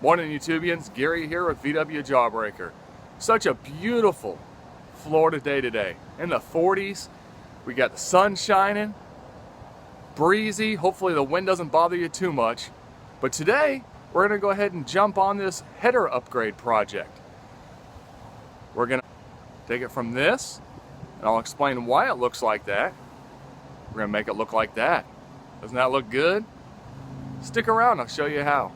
Morning YouTubians, Gary here with VW Jawbreaker. Such a beautiful Florida day today. In the 40s, we got the sun shining, breezy, hopefully the wind doesn't bother you too much. But today, we're gonna go ahead and jump on this header upgrade project. We're gonna take it from this, and I'll explain why it looks like that. We're gonna make it look like that. Doesn't that look good? Stick around, I'll show you how.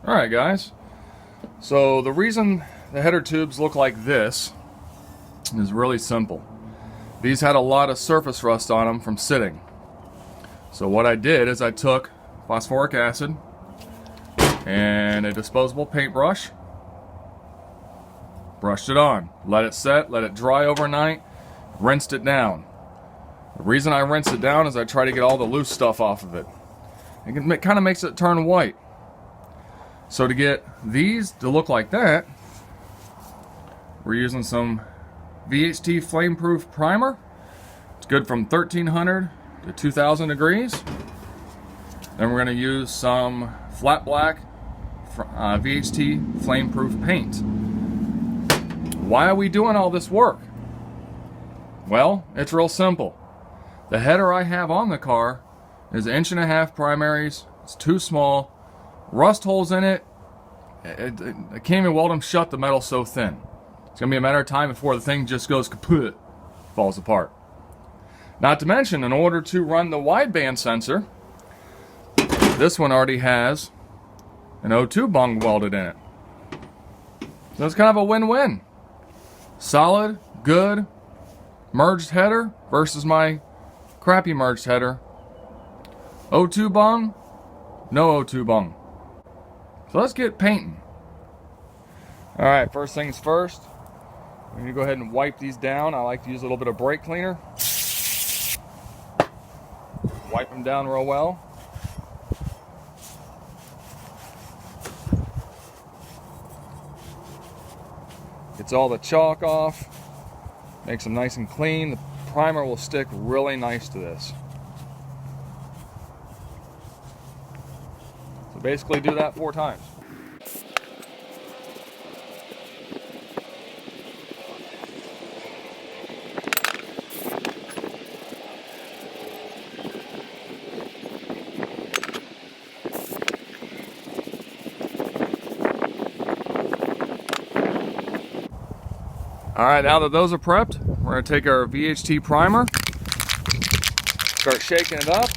Alright guys, so the reason the header tubes look like this is really simple. These had a lot of surface rust on them from sitting. So what I did is I took phosphoric acid and a disposable paintbrush, brushed it on, let it set, let it dry overnight, rinsed it down. The reason I rinse it down is I try to get all the loose stuff off of it. It kind of makes it turn white. So to get these to look like that, we're using some VHT Flameproof Primer. It's good from 1300 to 2000 degrees. Then we're going to use some flat black VHT Flameproof paint. Why are we doing all this work? Well, it's real simple. The header I have on the car is 1.5" primaries. It's too small. Rust holes in it. I can't even weld them shut, the metal's so thin. It's gonna be a matter of time before the thing just goes kaput, falls apart. Not to mention, in order to run the wideband sensor, this one already has an O2 bung welded in it. So it's kind of a win-win. Solid, good, merged header versus my crappy merged header. O2 bung, no O2 bung. So let's get painting. Alright, first things first, we need to go ahead and wipe these down. I like to use a little bit of brake cleaner. Wipe them down real well. Gets all the chalk off, makes them nice and clean. The primer will stick really nice to this. So basically do that 4 times. Alright, now that those are prepped, we're going to take our VHT primer, start shaking it up,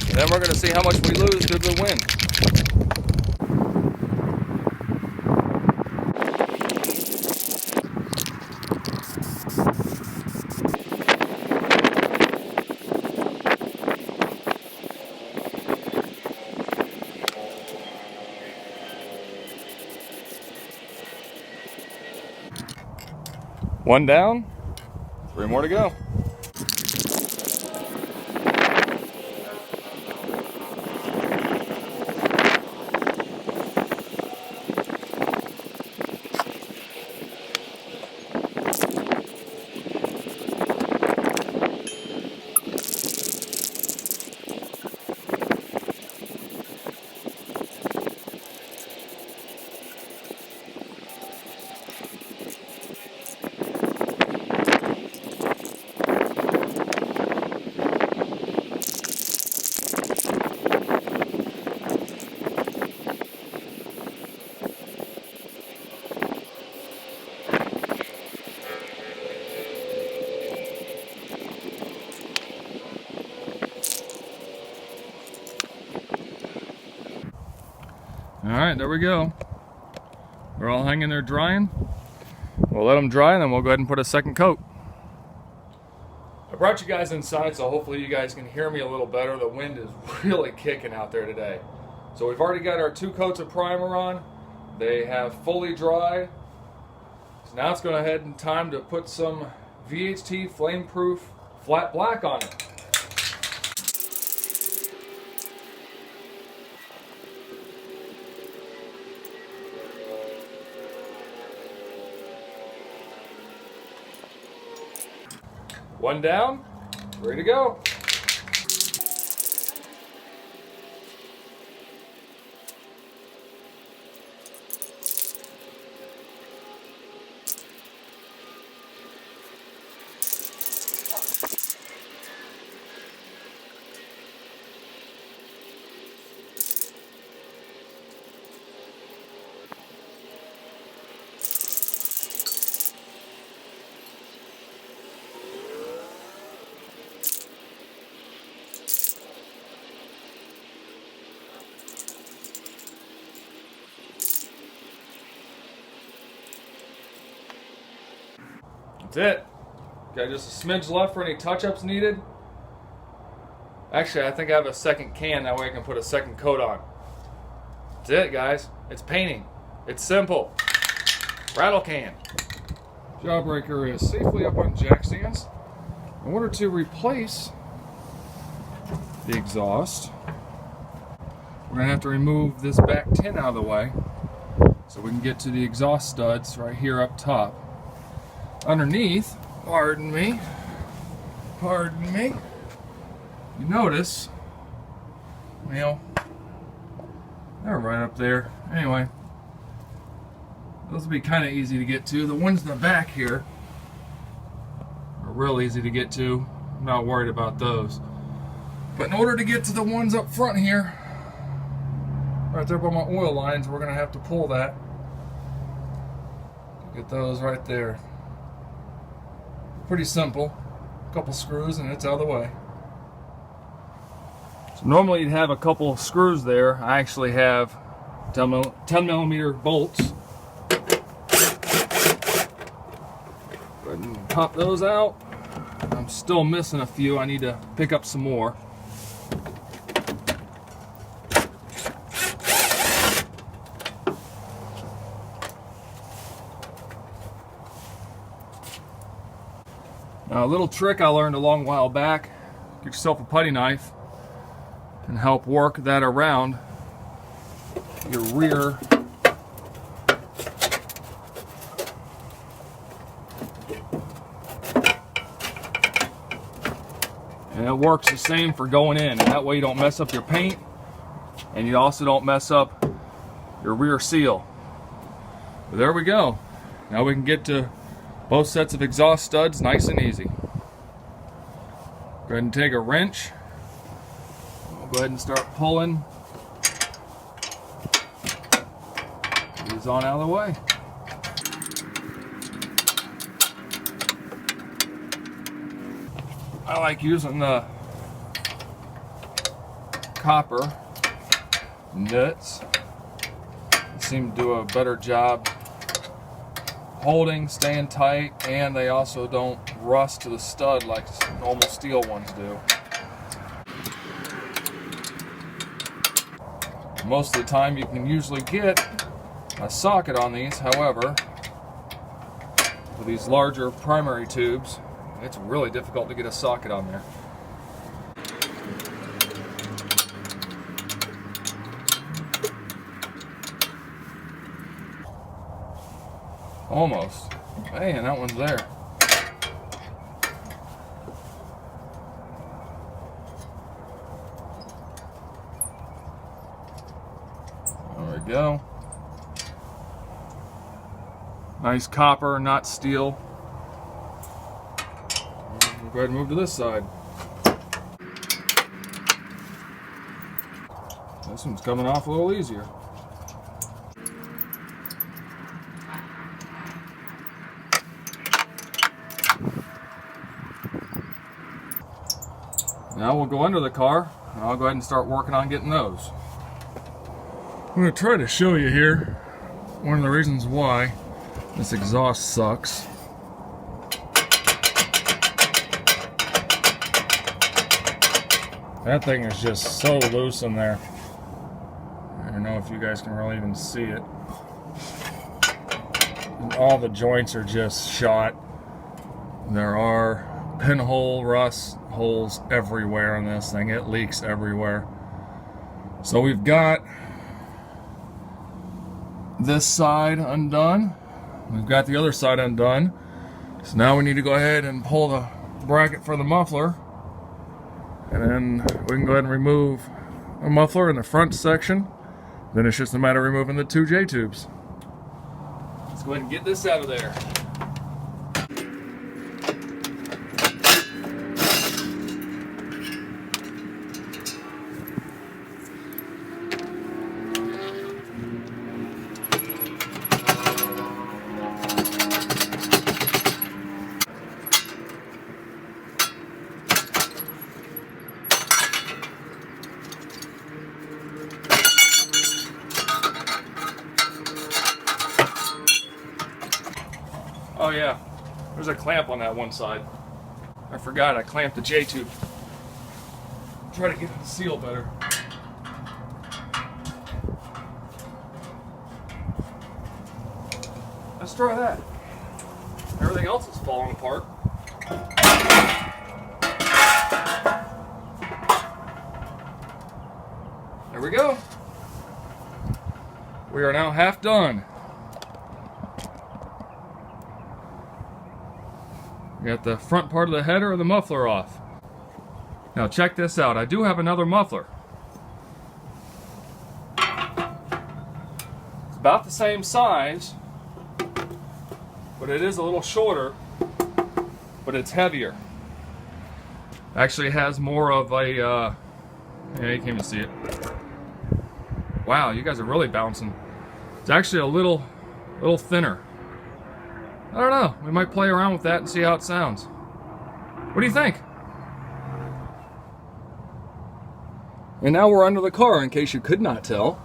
and then we're going to see how much we lose due to the wind. One down, 3 more to go. Alright, there we go. They're all hanging there drying. We'll let them dry and then we'll go ahead and put a second coat. I brought you guys inside so hopefully you guys can hear me a little better. The wind is really kicking out there today. So we've already got our 2 coats of primer on. They have fully dried. So now it's going ahead and time to put some VHT Flameproof Flat Black on it. One down, ready to go. That's it. Got just a smidge left for any touch-ups needed. Actually, I think I have a second can, that way I can put a second coat on. That's it, guys. It's painting. It's simple. Rattle can. Jawbreaker is safely up on jack stands. In order to replace the exhaust, we're going to have to remove this back tin out of the way so we can get to the exhaust studs right here up top. Underneath, pardon me, you notice, well, they're right up there. Anyway, those will be kind of easy to get to. The ones in the back here are real easy to get to. I'm not worried about those. But in order to get to the ones up front here, right there by my oil lines, we're going to have to pull that. Get those right there. Pretty simple. A couple screws and it's out of the way. So normally you'd have a couple screws there. I actually have 10 millimeter bolts. Go ahead and pop those out. I'm still missing a few. I need to pick up some more. Now, a little trick I learned a long while back, get yourself a putty knife and help work that around your rear and it works the same for going in, and that way you don't mess up your paint and you also don't mess up your rear seal. But there we go. Now we can get to both sets of exhaust studs nice and easy. Go ahead and take a wrench. We'll go ahead and start pulling these on out of the way. I like using the copper nuts. They seem to do a better job holding, staying tight, and they also don't rust to the stud like normal steel ones do. Most of the time you can usually get a socket on these, however, with these larger primary tubes, it's really difficult to get a socket on there. Almost. Man, that one's there. There we go. Nice copper, not steel. We'll go ahead and move to this side. This one's coming off a little easier. Now we'll go under the car, and I'll go ahead and start working on getting those. I'm going to try to show you here one of the reasons why this exhaust sucks. That thing is just so loose in there. I don't know if you guys can really even see it. And all the joints are just shot. There are pinhole rust holes everywhere on this thing. It leaks everywhere. So we've got this side undone. We've got the other side undone. So now we need to go ahead and pull the bracket for the muffler. And then we can go ahead and remove a muffler in the front section. Then it's just a matter of removing the 2 J-tubes. Let's go ahead and get this out of there. Oh yeah, there's a clamp on that one side. I forgot I clamped the J-tube. Try to get it to seal better. Let's try that. Everything else is falling apart. There we go. We are now half done. We got the front part of the header of the muffler off. Now check this out. I do have another muffler. It's about the same size, but it is a little shorter, but it's heavier. Actually has more of a, yeah, you can't even see it. Wow, you guys are really bouncing. It's actually a little thinner. I don't know. We might play around with that and see how it sounds. What do you think? And now we're under the car, in case you could not tell.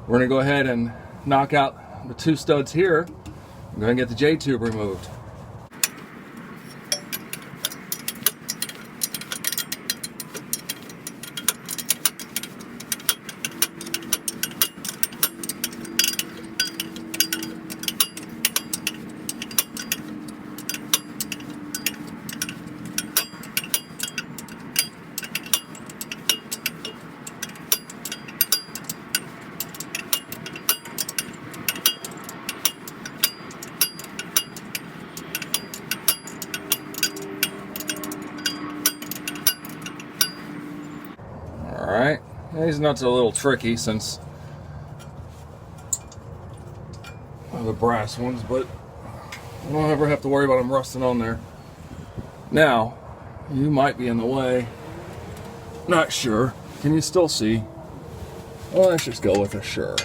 We're going to go ahead and knock out the 2 studs here. I'm going to get the J-tube removed. Alright, these nuts are a little tricky since the brass ones, but I don't ever have to worry about them rusting on there. Now, you might be in the way. Not sure. Can you still see? Well, let's just go with a sure.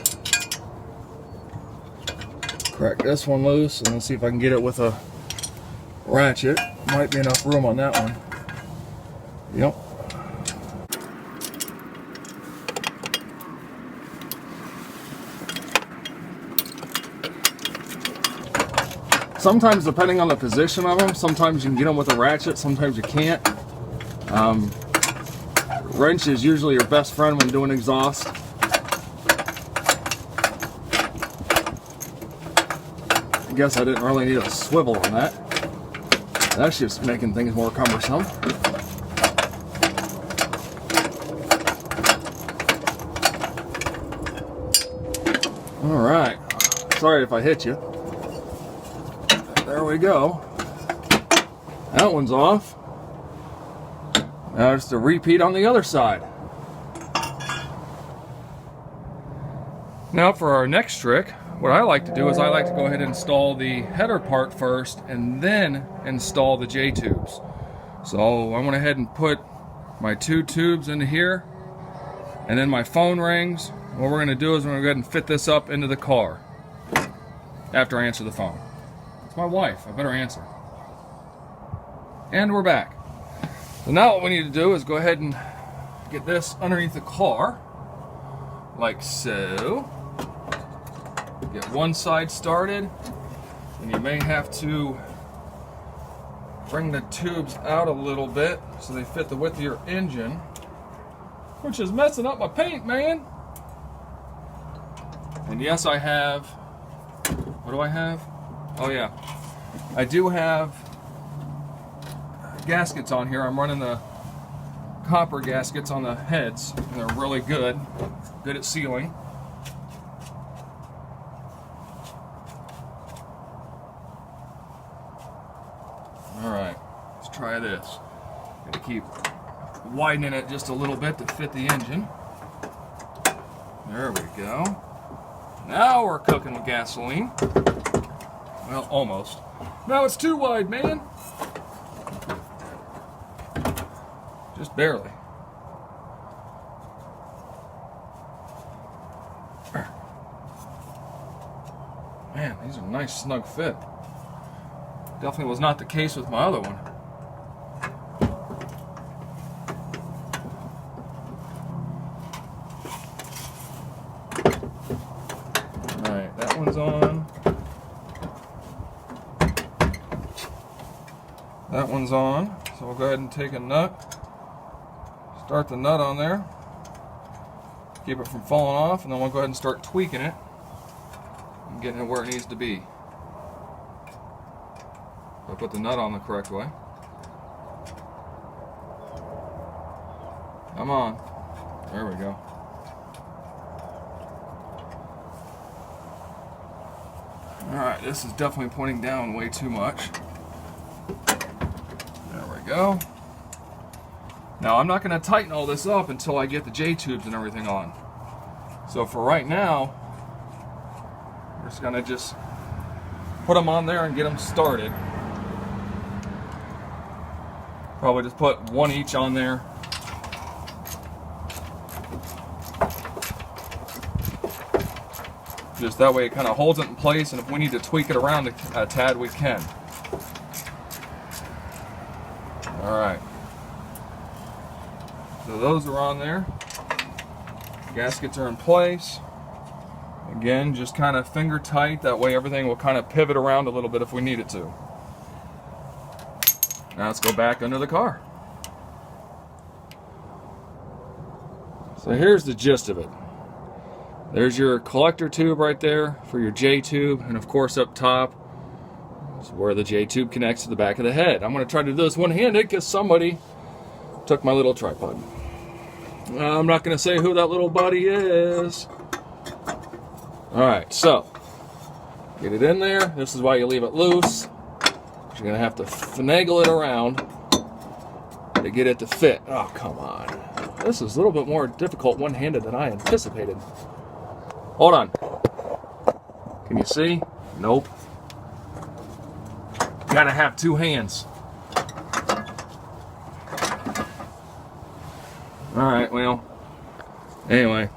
Crack this one loose and then see if I can get it with a ratchet. Might be enough room on that one. Yep. Sometimes, depending on the position of them, sometimes you can get them with a ratchet, sometimes you can't. Wrench is usually your best friend when doing exhaust. I guess I didn't really need a swivel on that. That's just making things more cumbersome. Alright, sorry if I hit you. There we go. That one's off. Now just a repeat on the other side. Now for our next trick, what I like to do is I like to go ahead and install the header part first and then install the J-tubes. So I went ahead and put my 2 tubes into here and then my phone rings. What we're going to do is we're going to go ahead and fit this up into the car after I answer the phone. It's my wife, I better answer. And we're back. So now what we need to do is go ahead and get this underneath the car, like so. Get one side started, and you may have to bring the tubes out a little bit so they fit the width of your engine, which is messing up my paint, man. And yes, I have, what do I have? Oh yeah, I do have gaskets on here. I'm running the copper gaskets on the heads, and they're really good at sealing. Alright, let's Let's try this. Gotta keep widening it just a little bit to fit the engine. There we go. Now we're cooking with gasoline. Well, almost. No, it's too wide, man. Just barely. Man, these are nice, snug fit. Definitely was not the case with my other one. Alright, that one's on. That one's on. So we'll go ahead and take a nut. Start the nut on there. Keep it from falling off, and then we'll go ahead and start tweaking it. And getting it where it needs to be. I'll put the nut on the correct way. Come on. There we go. Alright, this is definitely pointing down way too much. There we go. Now I'm not going to tighten all this up until I get the J-tubes and everything on. So for right now, we're just going to just put them on there and get them started. Probably just put one each on there. Just that way it kind of holds it in place, and if we need to tweak it around a tad, we can. Alright. So those are on there. Gaskets are in place. Again, just kind of finger tight, that way everything will kind of pivot around a little bit if we need it to. Now let's go back under the car. So here's the gist of it. There's your collector tube right there for your J-tube, and of course up top is where the J-tube connects to the back of the head. I'm going to try to do this one-handed because somebody took my little tripod. I'm not going to say who that little buddy is. Alright, so get it in there. This is why you leave it loose. You're going to have to finagle it around to get it to fit. Oh, come on. This is a little bit more difficult one-handed than I anticipated. Hold on. Can you see? Nope. Gotta have two hands. Alright, well, anyway.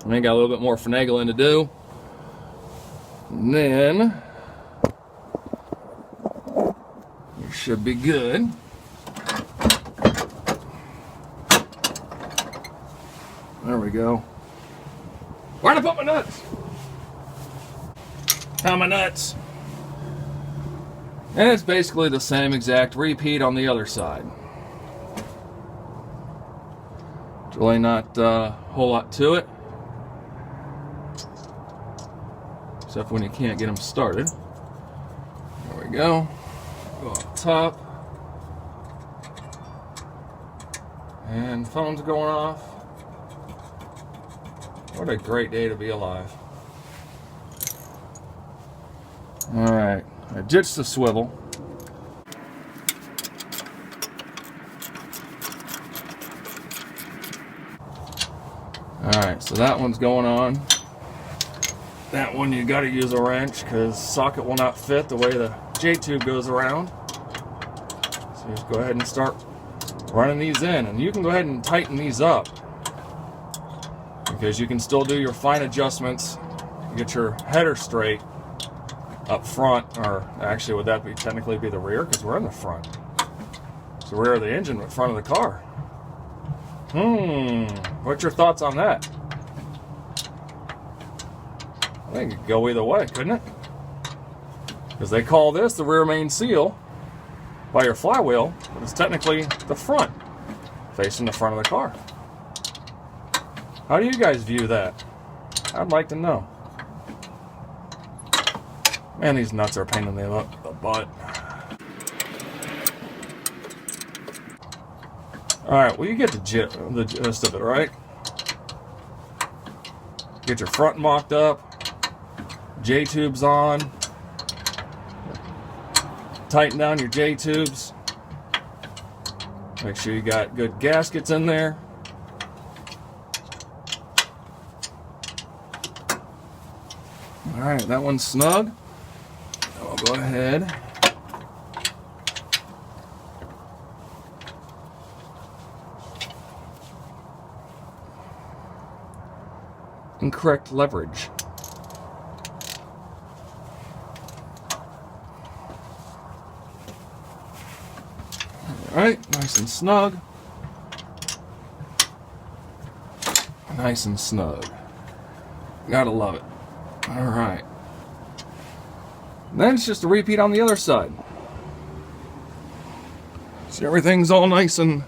I got a little bit more finagling to do. And then you should be good. There we go. Where'd I put my nuts? Found my nuts. And it's basically the same exact repeat on the other side. It's really not a whole lot to it. Except when you can't get them started. There we go. Go up top. And phone's going off. What a great day to be alive. Alright, I ditched the swivel. Alright, so that one's going on. That one you gotta use a wrench because socket will not fit the way the J-tube goes around. So just go ahead and start running these in, and you can go ahead and tighten these up because you can still do your fine adjustments, get your header straight up front, or actually would that be technically be the rear because we're in the front. It's the rear of the engine, but front of the car. What's your thoughts on that? I think it could go either way, couldn't it? Because they call this the rear main seal by your flywheel, but it's technically the front, facing the front of the car. How do you guys view that? I'd like to know. Man, these nuts are a pain in the butt. Alright, well you get the gist of it, right? Get your front mocked up, J-tubes on, tighten down your J-tubes, Make sure you got good gaskets in there. Alright, that one's snug. I'll go ahead. Incorrect leverage. Alright, nice and snug. Nice and snug. Gotta love it. Alright. Then it's just a repeat on the other side. See, everything's all nice and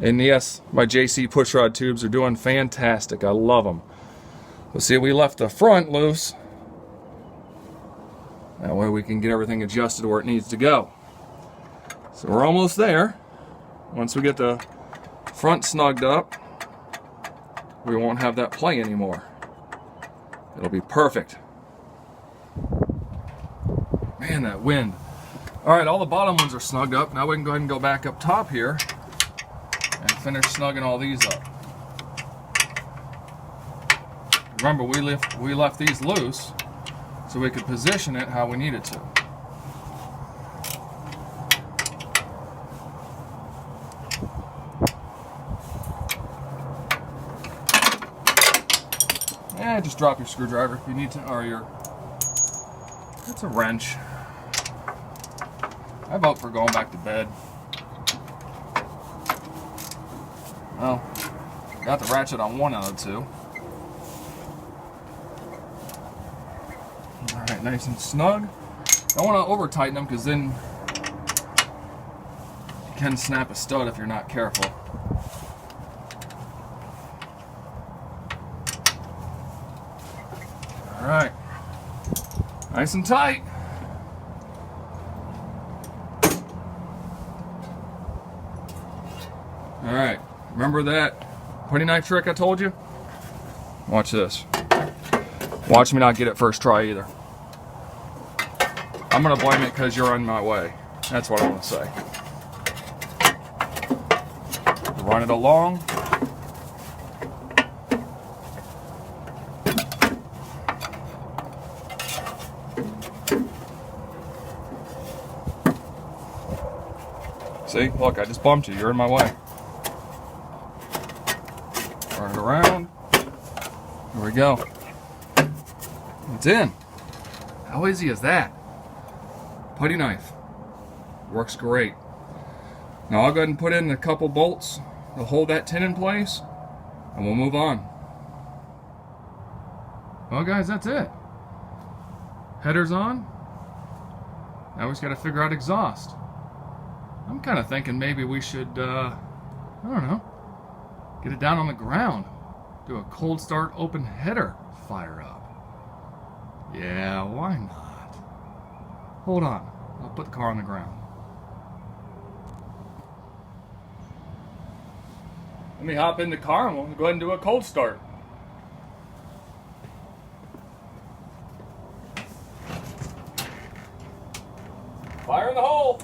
yes, my JC pushrod tubes are doing fantastic. I love them. Let's see, we left the front loose. That way we can get everything adjusted where it needs to go. So we're almost there. Once we get the front snugged up, we won't have that play anymore. It'll be perfect. Man, that wind. Alright, all the bottom ones are snugged up. Now we can go ahead and go back up top here and finish snugging all these up. Remember, we left these loose so we could position it how we need it to. Yeah, just drop your screwdriver if you need to, or your... It's a wrench. I vote for going back to bed. Well, got the ratchet on 1 out of 2. Alright, nice and snug. Don't want to over tighten them because then you can snap a stud if you're not careful. Alright, nice and tight. Alright, remember that putty knife trick I told you? Watch this. Watch me not get it first try either. I'm going to blame it because you're in my way. That's what I want to say. Run it along. See, look, I just bumped you. You're in my way. Turn it around. There we go. It's in. How easy is that? Putty knife. Works great. Now I'll go ahead and put in a couple bolts to hold that tin in place, and we'll move on. Well, guys, that's it. Header's on. Now we just got to figure out exhaust. I'm kind of thinking maybe we should, I don't know, get it down on the ground. Do a cold start open header fire up. Yeah, why not? Hold on, I'll put the car on the ground. Let me hop in the car and we'll go ahead and do a cold start. Fire in the hole!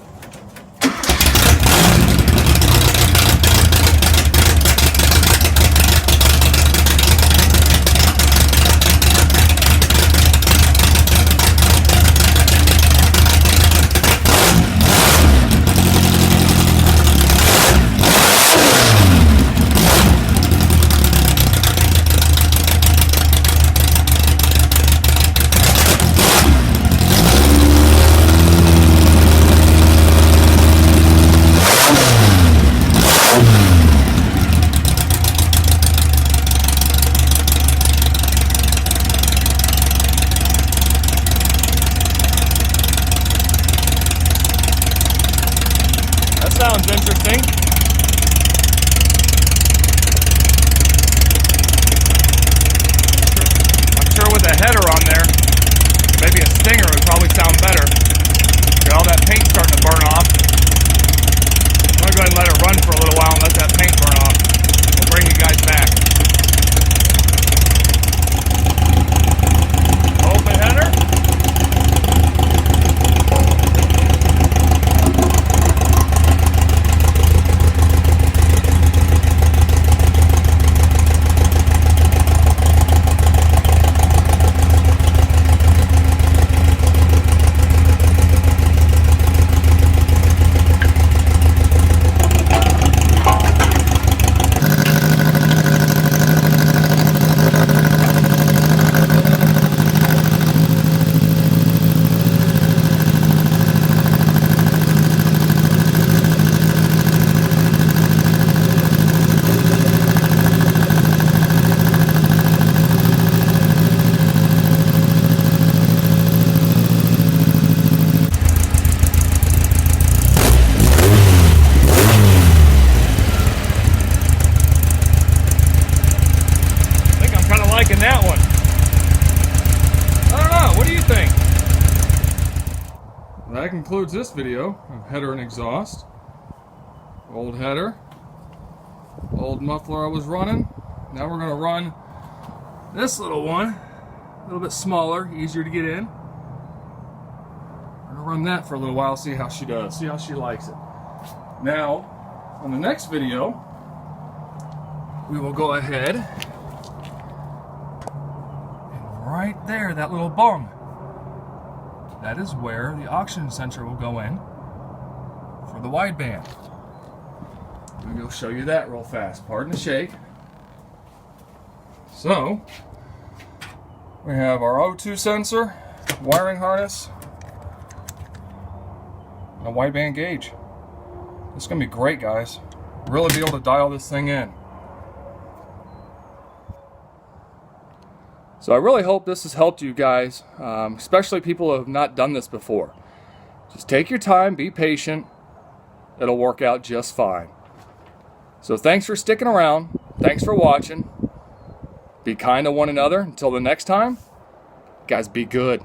Sounds interesting. I'm sure with a header on there, maybe a stinger would probably sound better. Get all that paint starting to burn off. I'm going to go ahead and let it run for a little while and let that paint burn off. We'll bring you guys back. Open header. that concludes this video of header and exhaust. Old header, old muffler I was running. Now we're going to run this little one, a little bit smaller, easier to get in. We're going to run that for a little while, see how she does, see how she likes it. Now, on the next video, we will go ahead and right there, that little bung, that is where the oxygen sensor will go in for the wideband. I'm going to show you that real fast. Pardon the shake. So, we have our O2 sensor, wiring harness, and a wideband gauge. It's going to be great, guys. Really be able to dial this thing in. So I really hope this has helped you guys, especially people who have not done this before. Just take your time, be patient. It'll work out just fine. So thanks for sticking around. Thanks for watching. Be kind to one another. Until the next time, guys, be good.